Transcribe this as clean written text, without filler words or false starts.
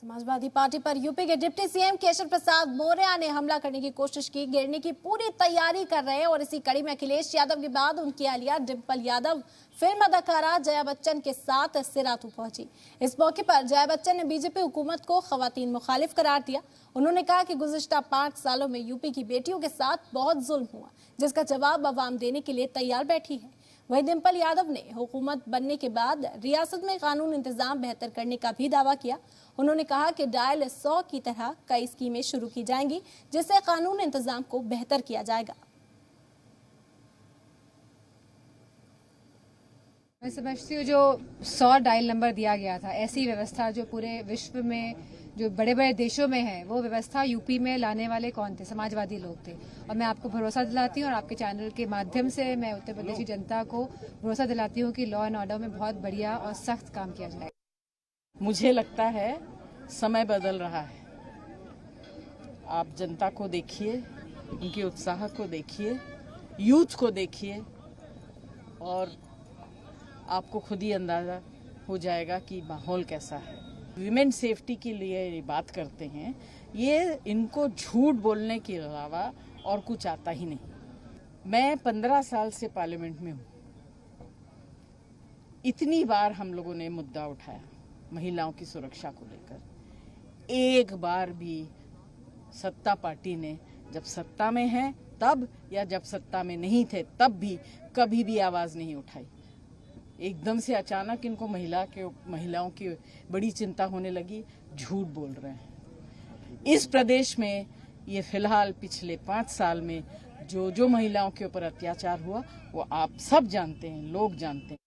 Samajwadi party पर UP के deputy CM Keshav Prasad Maurya ने हमला करने की कोशिश की। गिरने की पूरी तैयारी कर रहे हैं और इसी कड़ी में अखिलेश यादव के बाद उनकी अहलिया डिंपल यादव फिल्म अदाकारा जया बच्चन के साथ सिराथू पहुंची। इस मौके पर जया बच्चन ने बीजेपी हुकूमत को खवातीन मुखालिफ करार दिया। उन्होंने कहा कि गुज़िश्ता 5 सालों में यूपी की बेटियों के साथ बहुत जुल्म हुआ, जिसका जवाब अवाम देने के लिए तैयार बैठी है। वहीं डिंपल यादव ने हुकूमत बनने के बाद रियासत में कानून इंतजाम बेहतर करने का भी दावा किया। उन्होंने कहा कि डायल 100 की तरह कई स्कीमें शुरू की जाएंगी, जिससे कानून इंतजाम को बेहतर किया जाएगा। मैं समझती हूँ जो 100 डायल नंबर दिया गया था, ऐसी व्यवस्था जो पूरे विश्व में जो बड़े बड़े देशों में है, वो व्यवस्था यूपी में लाने वाले कौन थे? समाजवादी लोग थे। और मैं आपको भरोसा दिलाती हूँ और आपके चैनल के माध्यम से मैं उत्तर प्रदेश की जनता को भरोसा दिलाती हूँ कि लॉ एंड ऑर्डर में बहुत बढ़िया और सख्त काम किया जाएगा। मुझे लगता है समय बदल रहा है। आप जनता को देखिए, उनके उत्साह को देखिए, यूथ को देखिए और आपको खुद ही अंदाजा हो जाएगा कि माहौल कैसा है। विमेन सेफ्टी के लिए ये बात करते हैं, ये इनको झूठ बोलने के अलावा और कुछ आता ही नहीं। मैं 15 साल से पार्लियामेंट में हूँ। इतनी बार हम लोगों ने मुद्दा उठाया महिलाओं की सुरक्षा को लेकर। एक बार भी सत्ता पार्टी ने, जब सत्ता में है तब या जब सत्ता में नहीं थे तब भी, कभी भी आवाज नहीं उठाई। एकदम से अचानक इनको महिलाओं की बड़ी चिंता होने लगी, झूठ बोल रहे हैं। इस प्रदेश में ये फिलहाल पिछले 5 साल में जो महिलाओं के ऊपर अत्याचार हुआ वो आप सब जानते हैं, लोग जानते हैं।